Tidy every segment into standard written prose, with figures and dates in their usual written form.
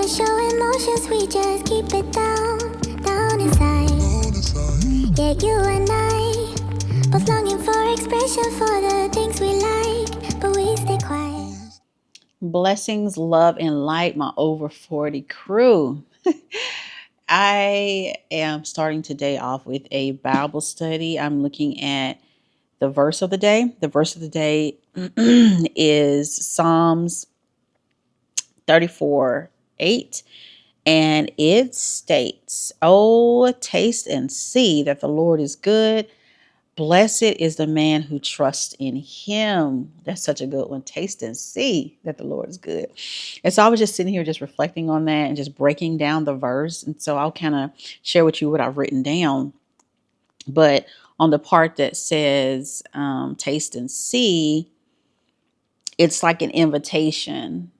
wanna show emotions, we just keep it down, down inside. Yeah, you and I, both longing for expression for the things we like, but we stay quiet. Blessings, love, and light, my over 40 crew. I am starting today off with a Bible study. I'm looking at the verse of the day. The verse of the day is Psalms 34:8. And it states, "Oh, taste and see that the Lord is good. Blessed is the man who trusts in him." That's such a good one. Taste and see that the Lord is good. And so I was just sitting here just reflecting on that and just breaking down the verse. And so I'll kind of share with you what I've written down. But on the part that says taste and see, it's like an invitation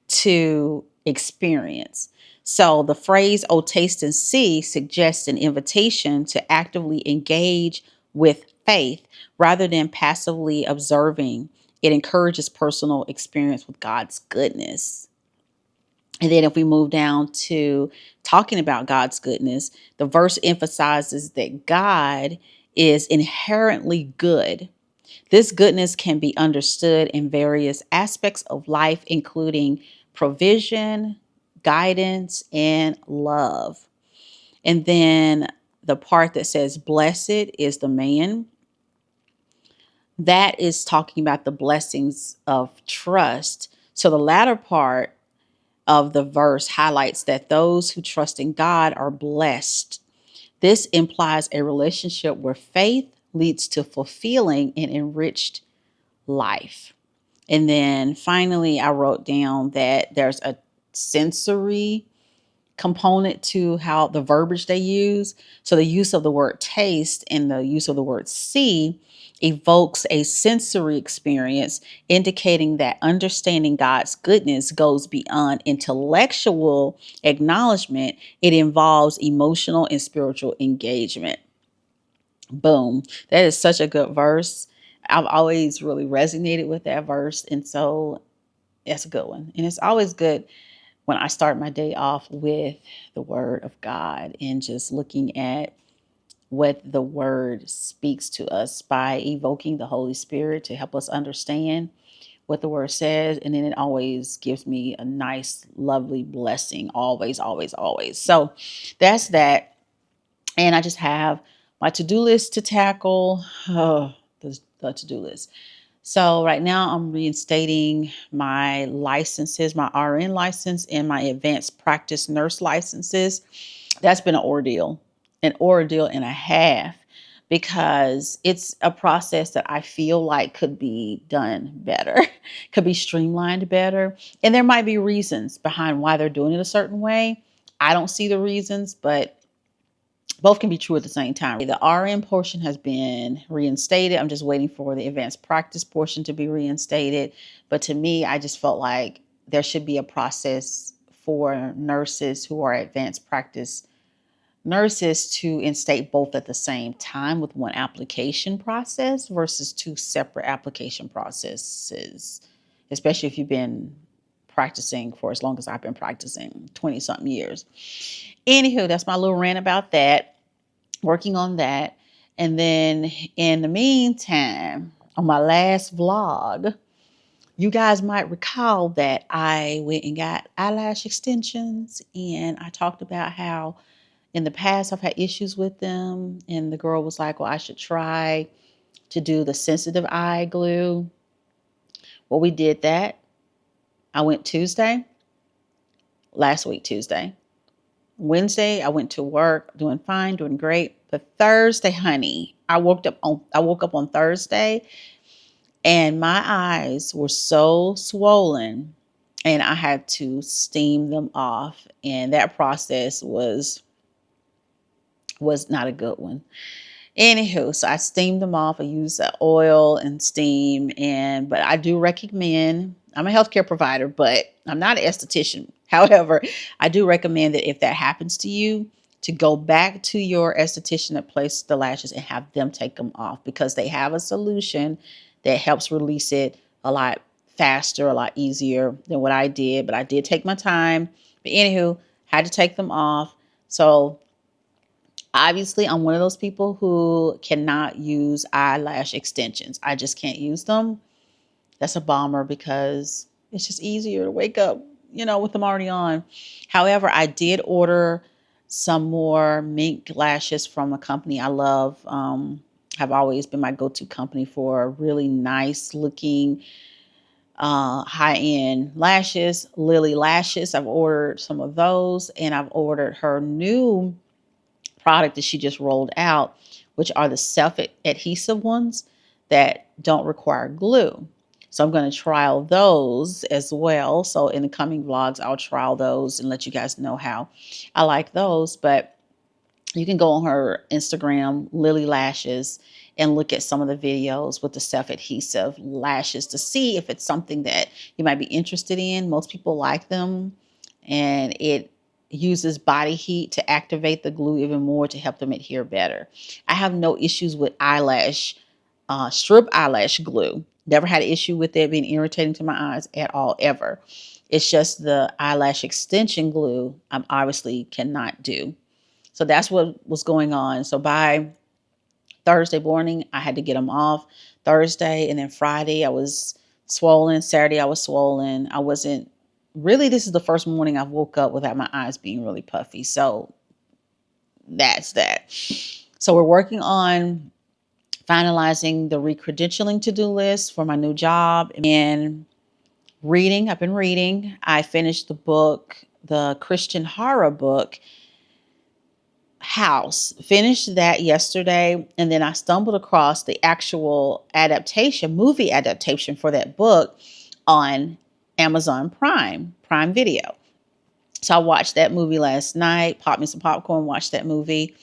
to experience. So the phrase, "oh, taste and see," suggests an invitation to actively engage with faith rather than passively observing. It encourages personal experience with God's goodness. And then if we move down to talking about God's goodness, the verse emphasizes that God is inherently good. This goodness can be understood in various aspects of life, including provision, guidance, and love. And then the part that says blessed is the man, that is talking about the blessings of trust. So the latter part of the verse highlights that those who trust in God are blessed. This implies a relationship where faith leads to fulfilling and enriched life. And then finally, I wrote down that there's a sensory component to how the verbiage they use. So the use of the word taste and the use of the word see evokes a sensory experience, indicating that understanding God's goodness goes beyond intellectual acknowledgement. It involves emotional and spiritual engagement. Boom. That is such a good verse. I've always really resonated with that verse. And so that's a good one. And it's always good when I start my day off with the word of God and just looking at what the word speaks to us by evoking the Holy Spirit to help us understand what the word says. And then it always gives me a nice, lovely blessing. Always, always, always. So that's that. And I just have my to-do list to tackle. Oh, the to-do list. So right now I'm reinstating my licenses, my RN license and my advanced practice nurse licenses. That's been an ordeal and a half, because it's a process that I feel like could be done better, could be streamlined better. And there might be reasons behind why they're doing it a certain way. I don't see the reasons, but both can be true at the same time. The RN portion has been reinstated. I'm just waiting for the advanced practice portion to be reinstated. But to me, I just felt like there should be a process for nurses who are advanced practice nurses to instate both at the same time with one application process versus two separate application processes, especially if you've been practicing for as long as I've been practicing, 20 something years. Anywho, that's my little rant about that. Working on that. And then in the meantime, on my last vlog, you guys might recall that I went and got eyelash extensions, and I talked about how in the past I've had issues with them. And the girl was like, well, I should try to do the sensitive eye glue. Well, we did that. I went Tuesday, last week, Tuesday. Wednesday, I went to work, doing fine, doing great. But Thursday, honey, I woke up on Thursday, and my eyes were so swollen, and I had to steam them off. And that process was not a good one. Anywho, so I steamed them off. I used the oil and steam, but I do recommend, I'm a healthcare provider, but I'm not an esthetician. However, I do recommend that if that happens to you, to go back to your esthetician that placed the lashes and have them take them off, because they have a solution that helps release it a lot faster, a lot easier than what I did. But I did take my time, But anywho, had to take them off. So obviously, I'm one of those people who cannot use eyelash extensions. I just can't use them. That's a bummer because it's just easier to wake up, with them already on. However, I did order some more mink lashes from a company I love. Have always been my go-to company for really nice looking high-end lashes. Lily Lashes. I've ordered some of those, and I've ordered her new product that she just rolled out, which are the self-adhesive ones that don't require glue. So I'm going to trial those as well. So in the coming vlogs, I'll trial those and let you guys know how I like those. But you can go on her Instagram, Lily Lashes, and look at some of the videos with the self-adhesive lashes to see if it's something that you might be interested in. Most people like them, and it uses body heat to activate the glue even more to help them adhere better. I have no issues with strip eyelash glue. Never had an issue with it being irritating to my eyes at all, ever. It's just the eyelash extension glue I obviously cannot do. So that's what was going on. So by Thursday morning, I had to get them off. Thursday and then Friday, I was swollen. Saturday, I was swollen. I wasn't really, this is the first morning I woke up without my eyes being really puffy. So that's that. So we're working on finalizing the recredentialing to-do list for my new job and reading. I've been reading. I finished the book, the Christian horror book, House. Finished that yesterday, and then I stumbled across the actual movie adaptation for that book on Amazon Prime Video. So I watched that movie last night, popped me some popcorn, watched that movie,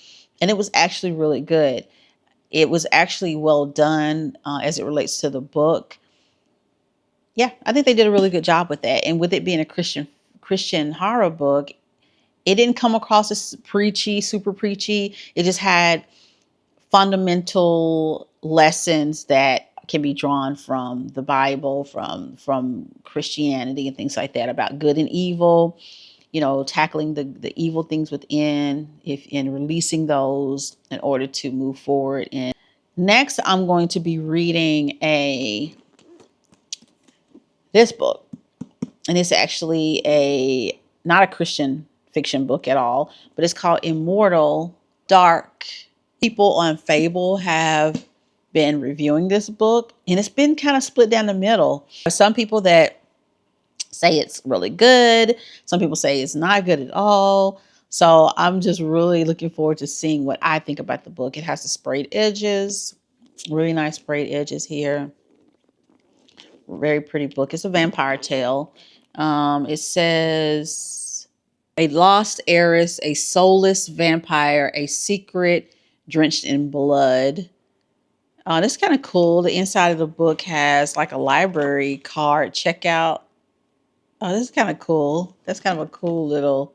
and it was actually really good. It was actually well done as it relates to the book. Yeah, I think they did a really good job with that. And with it being a Christian horror book, it didn't come across as preachy, super preachy. It just had fundamental lessons that can be drawn from the Bible, from Christianity and things like that about good and evil, tackling the evil things within, and releasing those in order to move forward. And next, I'm going to be reading this book, and it's actually not a Christian fiction book at all, but it's called Immortal Dark. People on Fable have been reviewing this book, and it's been kind of split down the middle. Some people that say it's really good. Some people say it's not good at all. So I'm just really looking forward to seeing what I think about the book. It has the sprayed edges, really nice sprayed edges here. Very pretty book. It's a vampire tale. It says, a lost heiress, a soulless vampire, a secret drenched in blood. This is kind of cool. The inside of the book has like a library card checkout. Oh, this is kind of cool. That's kind of a cool little,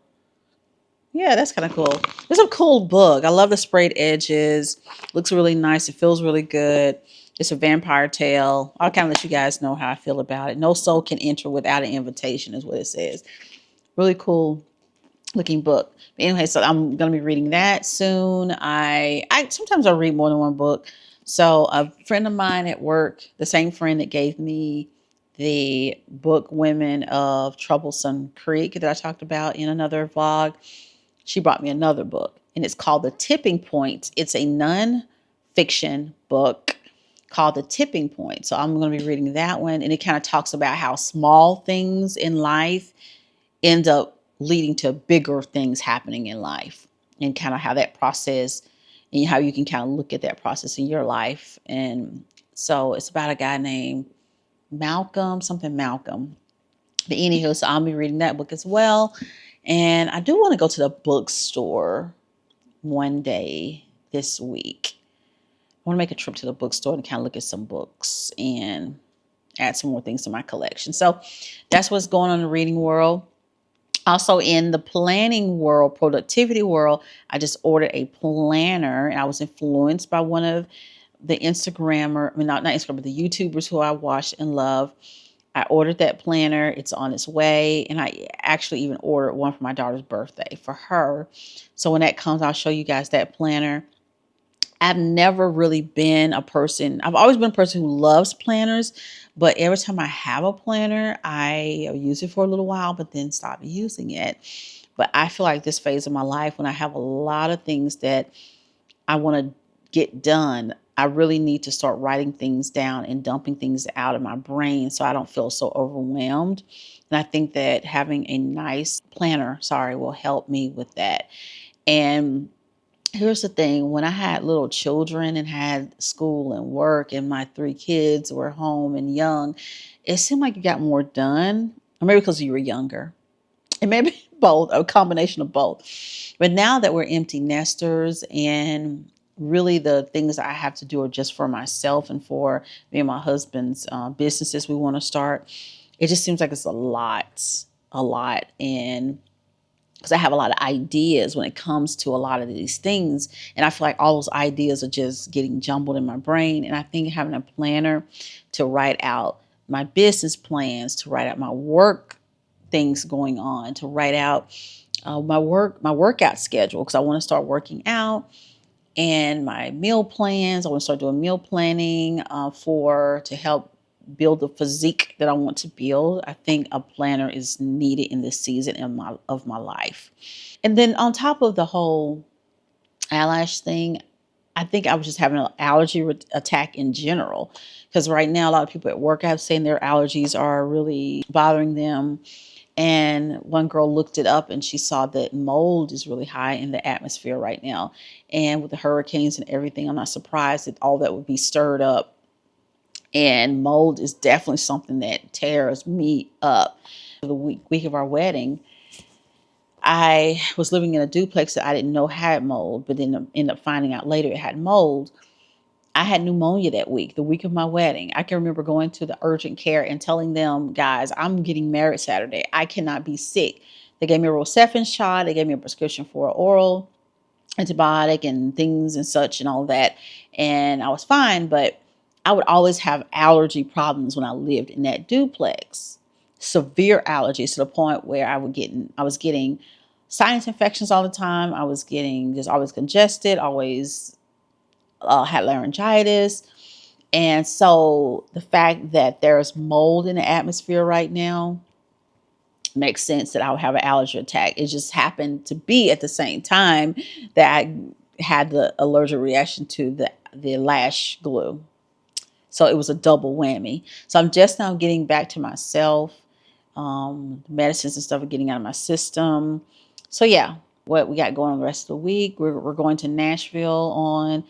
yeah, that's kind of cool. It's a cool book. I love the sprayed edges. Looks really nice. It feels really good. It's a vampire tale. I'll kind of let you guys know how I feel about it. No soul can enter without an invitation is what it says. Really cool looking book. But anyway, so I'm going to be reading that soon. I sometimes I read more than one book. So a friend of mine at work, the same friend that gave me the book Women of Troublesome Creek that I talked about in another vlog, she brought me another book, and it's called The Tipping Point. It's a non-fiction book called The Tipping Point. So I'm going to be reading that one, and it kind of talks about how small things in life end up leading to bigger things happening in life, and kind of how that process and how you can kind of look at that process in your life. And so it's about a guy named Malcolm. But anywho, so I'll be reading that book as well. And I do want to go to the bookstore one day this week. I want to make a trip to the bookstore and kind of look at some books and add some more things to my collection. So that's what's going on in the reading world. Also in the planning world, productivity world, I just ordered a planner, and I was influenced by one of the not Instagram, but the YouTubers who I watch and love. I ordered that planner. It's on its way. And I actually even ordered one for my daughter's birthday for her. So when that comes, I'll show you guys that planner. I've never really been a person, I've always been a person who loves planners, but every time I have a planner, I use it for a little while, but then stop using it. But I feel like this phase of my life, when I have a lot of things that I want to get done, I really need to start writing things down and dumping things out of my brain so I don't feel so overwhelmed. And I think that having a nice planner, will help me with that. And here's the thing, when I had little children and had school and work and my 3 kids were home and young, it seemed like you got more done. Or maybe because you were younger. And maybe both, a combination of both. But now that we're empty nesters and really the things I have to do are just for myself and for me and my husband's businesses we want to start, it just seems like it's a lot. And because I have a lot of ideas when it comes to a lot of these things. And I feel like all those ideas are just getting jumbled in my brain. And I think having a planner to write out my business plans, to write out my work things going on, to write out my workout schedule, because I want to start working out, and my meal plans. I want to start doing meal planning to help build the physique that I want to build. I think a planner is needed in this season of my life. And then on top of the whole eyelash thing, I think I was just having an allergy attack in general, because right now a lot of people at work have saying their allergies are really bothering them. And one girl looked it up and she saw that mold is really high in the atmosphere right now. And with the hurricanes and everything, I'm not surprised that all that would be stirred up. And mold is definitely something that tears me up. The week of our wedding, I was living in a duplex that I didn't know had mold, but then ended up finding out later it had mold. I had pneumonia that week, the week of my wedding. I can remember going to the urgent care and telling them, guys, I'm getting married Saturday. I cannot be sick. They gave me a Rocephin shot. They gave me a prescription for an oral antibiotic and things and such and all that. And I was fine, but I would always have allergy problems when I lived in that duplex. Severe allergies to the point where I was getting sinus infections all the time. I was getting just always congested, always had laryngitis. And so the fact that there's mold in the atmosphere right now makes sense that I would have an allergy attack. It just happened to be at the same time that I had the allergic reaction to the lash glue. So it was a double whammy. So I'm just now getting back to myself. Medicines and stuff are getting out of my system. So yeah, what we got going on the rest of the week. We're going to Nashville on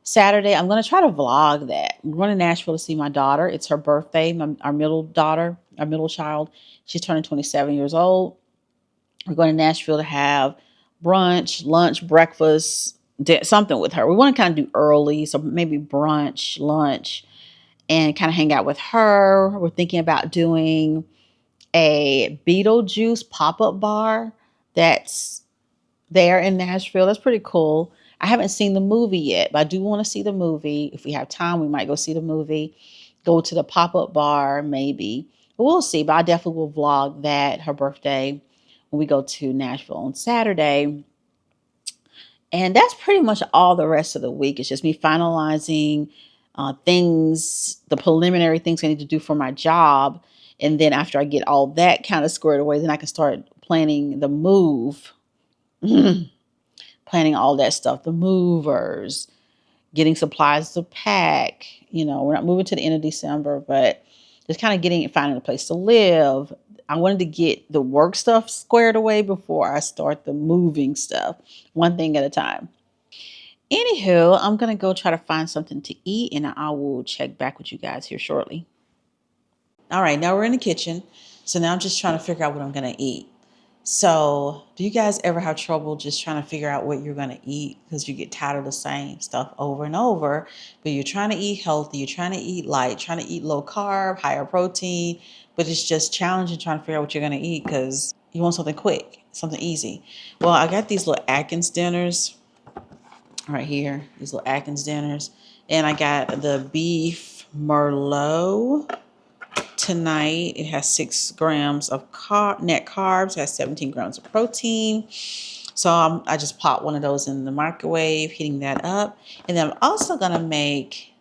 Saturday. I'm going to try to vlog that. We're going to Nashville to see my daughter. It's her birthday, our middle daughter, our middle child. She's turning 27 years old. We're going to Nashville to have brunch, lunch, breakfast, something with her. We want to kind of do early, so maybe brunch, lunch, and kind of hang out with her. We're thinking about doing a Beetlejuice pop-up bar that's there in Nashville. That's pretty cool. I haven't seen the movie yet, but I do want to see the movie. If we have time, we might go see the movie, go to the pop-up bar, maybe. But we'll see. But I definitely will vlog that, her birthday, when we go to Nashville on Saturday. And that's pretty much all the rest of the week. It's just me finalizing the preliminary things I need to do for my job. And then after I get all that kind of squared away, then I can start planning the move. Planning all that stuff, the movers, getting supplies to pack. We're not moving to the end of December, but just kind of finding a place to live. I wanted to get the work stuff squared away before I start the moving stuff, one thing at a time. Anywho, I'm going to go try to find something to eat, and I will check back with you guys here shortly. All right, now we're in the kitchen. So now I'm just trying to figure out what I'm going to eat. So do you guys ever have trouble just trying to figure out what you're going to eat because you get tired of the same stuff over and over, but you're trying to eat healthy, you're trying to eat light, trying to eat low carb, higher protein, but it's just challenging trying to figure out what you're going to eat because you want something quick, something easy. Well, I got these little Atkins dinners right here, these little Atkins dinners, and I got the beef Merlot tonight. It has 6 grams of net carbs. It has 17 grams of protein. So I just popped one of those in the microwave, heating that up. And then I'm also going to make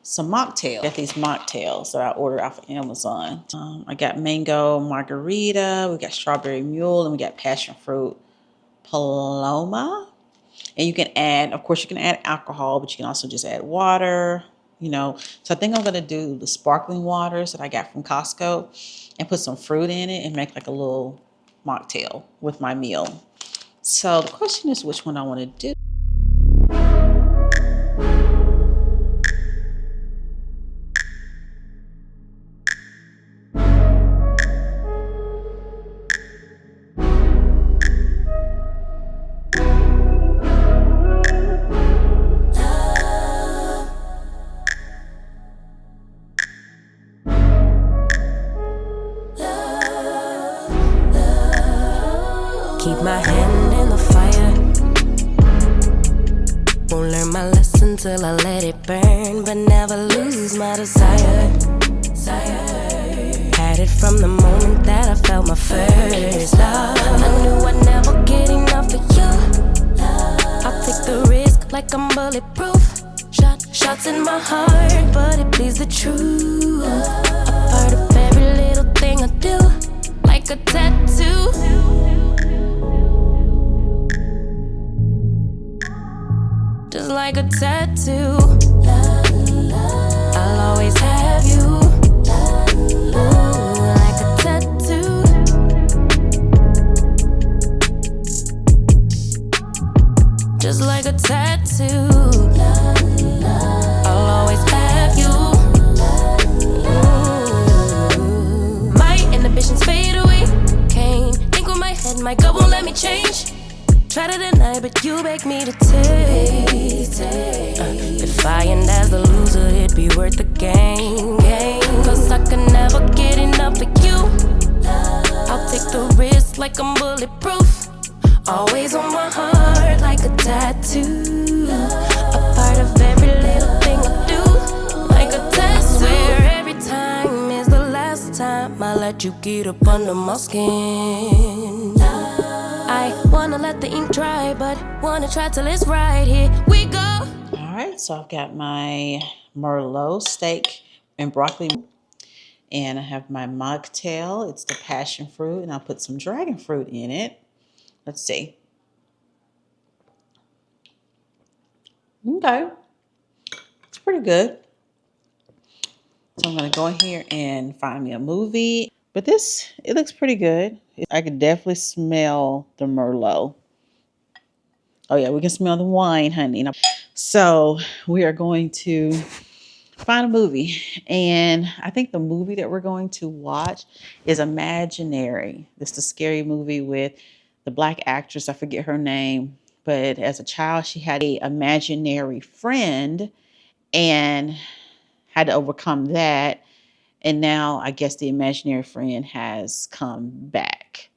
some mocktails. Get these mocktails that I ordered off of Amazon. I got mango margarita, we got strawberry mule, and we got passion fruit paloma. And you can add, of course, you can add alcohol, but you can also just add water, So I think I'm going to do the sparkling waters that I got from Costco and put some fruit in it and make like a little mocktail with my meal. So the question is which one I want to do. Keep my hand in the fire. Won't learn my lesson till I let it burn, but never lose my desire. Had it from the moment that I felt my first love. I knew I'd never get enough of you. I'll take the risk like I'm bulletproof. Shots in my heart, but it bleeds the truth. A part of every little thing I do, like a tattoo. Just like a tattoo, I'll always have you. Ooh, like a tattoo. Just like a tattoo, I'll always have you. Ooh. My inhibitions fade away. Can't think with my head, my gut won't let me change. Try to deny, but you beg me to taste. If I end as the loser, it'd be worth the game. Cause I can never get enough of you. I'll take the risk like I'm bulletproof. Always on my heart like a tattoo. A part of every little thing I do, like a tattoo. I swear every time is the last time I let you get up under my skin. I wanna let the ink dry, but wanna try till it's right. Here we go. All right, so I've got my Merlot steak and broccoli, and I have my mocktail. It's the passion fruit, and I'll put some dragon fruit in it. Let's see. Okay, it's pretty good. So I'm gonna go in here and find me a movie. But it looks pretty good. I can definitely smell the Merlot. Oh yeah, we can smell the wine, honey. So we are going to find a movie. And I think the movie that we're going to watch is Imaginary. It's the scary movie with the black actress. I forget her name. But as a child, she had an imaginary friend and had to overcome that. And now I guess the imaginary friend has come back.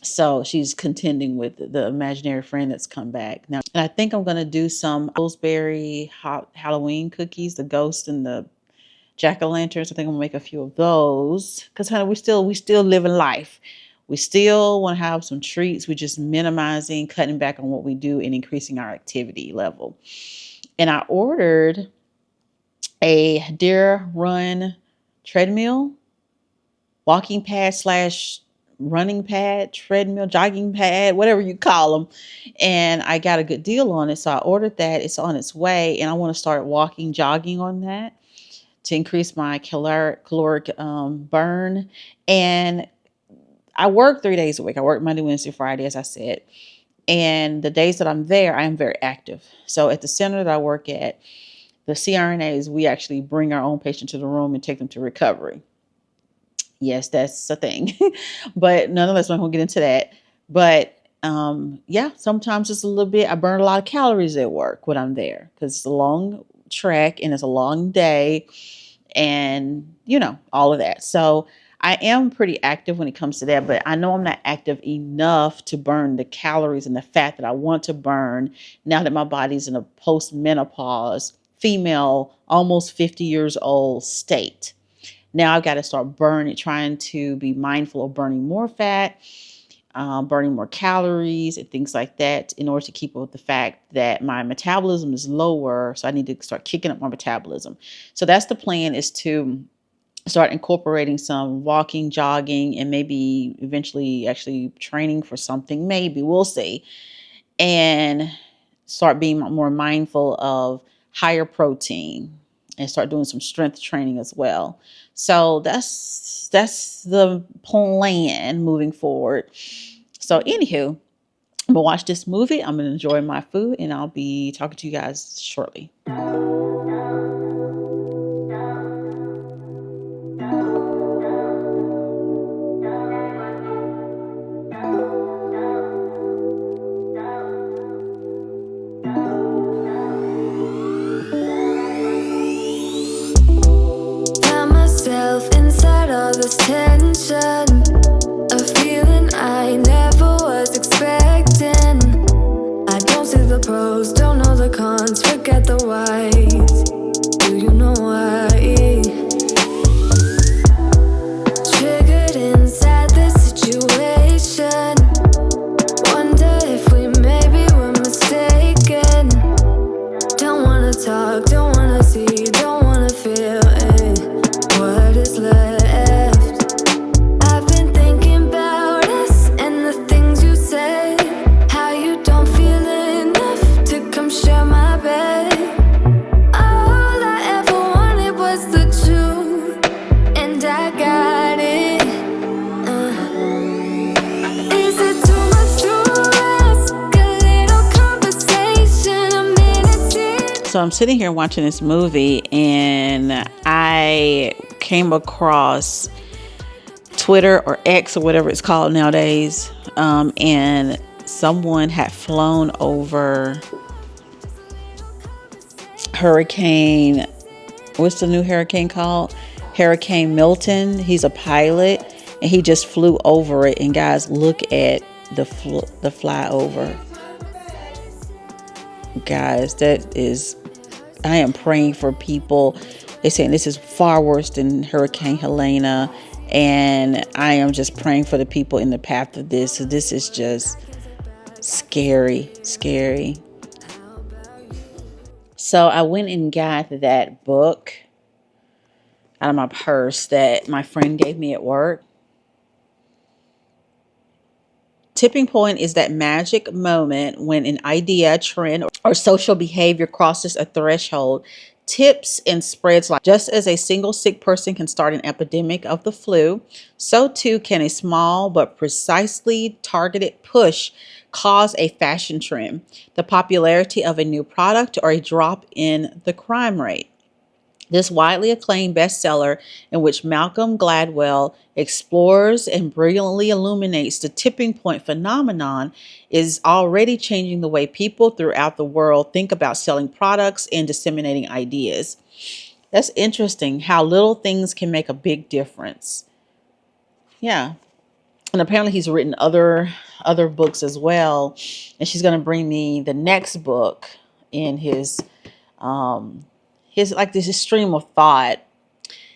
So she's contending with the imaginary friend that's come back. Now, and I think I'm going to do some Pillsbury Halloween cookies, the ghost and the jack-o'-lanterns. I think I'm going to make a few of those because, honey, we still living life. We still want to have some treats. We're just minimizing, cutting back on what we do and increasing our activity level. And I ordered a Dare Run treadmill, walking pad / running pad, treadmill, jogging pad, whatever you call them. And I got a good deal on it. So I ordered that. It's on its way. And I want to start jogging on that to increase my caloric burn. And I work 3 days a week. I work Monday, Wednesday, Friday, as I said. And the days that I'm there, I am very active. So at the center that I work at, the CRNAs, we actually bring our own patient to the room and take them to recovery. Yes, that's a thing. But nonetheless, I'm not going to get into that. But yeah, sometimes it's a little bit, I burn a lot of calories at work when I'm there because it's a long trek and it's a long day and, all of that. So I am pretty active when it comes to that, but I know I'm not active enough to burn the calories and the fat that I want to burn now that my body's in a post-menopause, female, almost 50 years old state. Now I've got to start trying to be mindful of burning more fat, burning more calories and things like that in order to keep up with the fact that my metabolism is lower. So I need to start kicking up my metabolism. So that's the plan, is to start incorporating some walking, jogging, and maybe eventually actually training for something. Maybe, we'll see. And start being more mindful of higher protein and start doing some strength training as well. So that's the plan moving forward. So anywho, I'm gonna watch this movie. I'm gonna enjoy my food, and I'll be talking to you guys shortly. Found myself inside all this tension, a feeling I never was expecting. I don't see the pros, don't know the cons, forget the whys. Do you know why? Triggered inside this situation. Wonder if we maybe were mistaken. Don't wanna talk, don't wanna see, don't wanna feel what is left. I've been thinking about us and the things you say, how you don't feel enough to come share my bed. All I ever wanted was the truth, and I got it. Is it too much to ask? A little conversation, a minute in. So I'm sitting here watching this movie, and I came across Twitter, or X, or whatever it's called nowadays, and someone had flown over Hurricane, what's the new hurricane called? Hurricane Milton. He's a pilot, and he just flew over it. And guys, look at the flyover. Guys, I am praying for people. They're saying this is far worse than Hurricane Helena, and I am just praying for the people in the path of this. So this is just scary. So I went and got that book out of my purse that my friend gave me at work. Tipping point is that magic moment when an idea, trend, or social behavior crosses a threshold, tips and spreads. Like just as a single sick person can start an epidemic of the flu, so too can a small but precisely targeted push cause a fashion trend, the popularity of a new product, or a drop in the crime rate. This widely acclaimed bestseller, in which Malcolm Gladwell explores and brilliantly illuminates the tipping point phenomenon, is already changing the way people throughout the world think about selling products and disseminating ideas. That's interesting, how little things can make a big difference. Yeah. And apparently he's written other books as well. And she's going to bring me the next book in his like this stream of thought.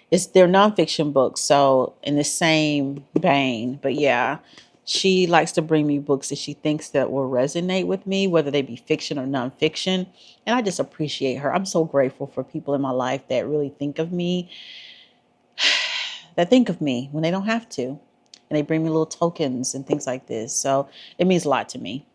They're nonfiction books, so in the same vein. But yeah, she likes to bring me books that she thinks that will resonate with me, whether they be fiction or nonfiction. And I just appreciate her. I'm so grateful for people in my life that really think of me, when they don't have to. And they bring me little tokens and things like this. So it means a lot to me.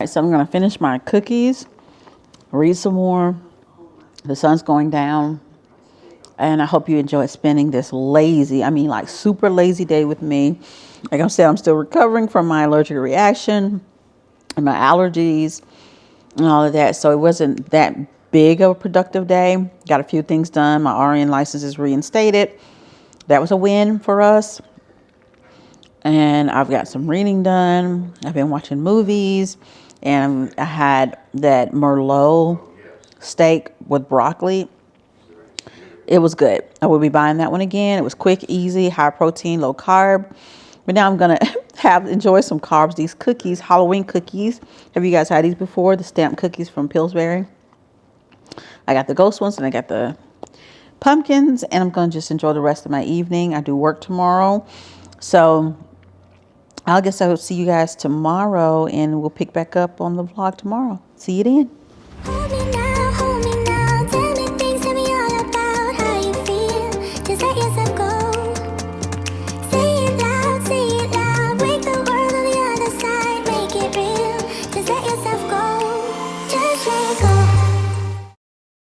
So I'm going to finish my cookies, read some more. The sun's going down. And I hope you enjoy spending this lazy, I mean like super lazy day with me. Like I said, I'm still recovering from my allergic reaction and my allergies and all of that. So it wasn't that big of a productive day. Got a few things done. My RN license is reinstated. That was a win for us. And I've got some reading done. I've been watching movies. And I had that Merlot steak with broccoli. It was good. I will be buying that one again. It was quick, easy, high protein, low carb. But now I'm going to enjoy some carbs. These cookies, Halloween cookies. Have you guys had these before? The stamped cookies from Pillsbury. I got the ghost ones and I got the pumpkins. And I'm going to just enjoy the rest of my evening. I do work tomorrow. So I guess I will see you guys tomorrow. And we'll pick back up on the vlog tomorrow. See you then.